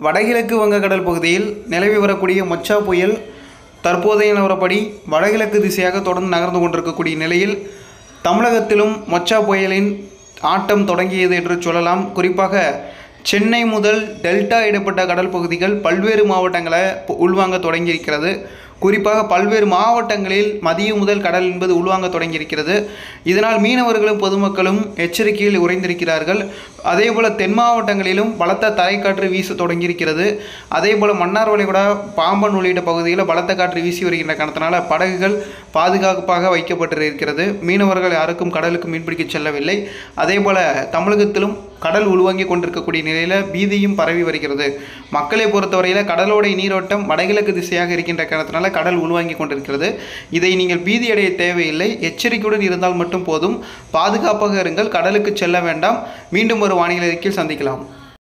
வடகிழக்கு வங்கக்கடல் பகுதியில் நிலவி வரக்கூடிய மொச்சா புயல் தற்போதைய நிலவரப்படி வடகிழக்கு திசையாக தொடர்ந்து நகர்ந்து கொண்டிருக்கக்கூடிய நிலையில் தமிழகத்திலும் மொச்சா புயலின் ஆட்டம் தொடங்கியது என்று சொல்லலாம். குறிப்பாக சென்னை முதல் டெல்டா இடைப்பட்ட கடல் பகுதிகள் பல்வேறு மாவட்டங்களை உள்வாங்க தொடங்கியிருக்கிறது. குறிப்பாக பல்வேறு மாவட்டங்களில் மதியம் முதல் கடல் என்பது உள்வாங்க தொடங்கியிருக்கிறது. இதனால் மீனவர்களும் பொதுமக்களும் எச்சரிக்கையில் உறைந்திருக்கிறார்கள். அதேபோல் தென் மாவட்டங்களிலும் பலத்த தரைக்காற்று வீச தொடங்கியிருக்கிறது. அதேபோல் மன்னார் வளைகுடா, பாம்பன் உள்ளிட்ட பகுதிகளில் பலத்த காற்று வீசி வருகின்ற காரணத்தினால படகுகள் பாதுகாப்பாக வைக்கப்பட்டிருக்கிறது. மீனவர்கள் யாருக்கும் கடலுக்கு மீன்பிடிக்க செல்லவில்லை. அதேபோல் தமிழகத்திலும் கடல் உள்வாங்கி கொண்டிருக்கக்கூடிய நிலையில் பீதியும் பரவி வருகிறது. மக்களை பொறுத்தவரையில் கடலோடைய நீரோட்டம் வடகிழக்கு திசையாக இருக்கின்ற காரணத்தினால கடல் உள்வாங்கி கொண்டிருக்கிறது. இதை நீங்கள் பீதி அடைய தேவையில்லை. எச்சரிக்கையுடன் இருந்தால் மட்டும் போதும். பாதுகாப்பாக இருங்கள். கடலுக்கு செல்ல வேண்டாம். மீண்டும் ஒரு வானிலை அறிக்கையில் சந்திக்கலாம்.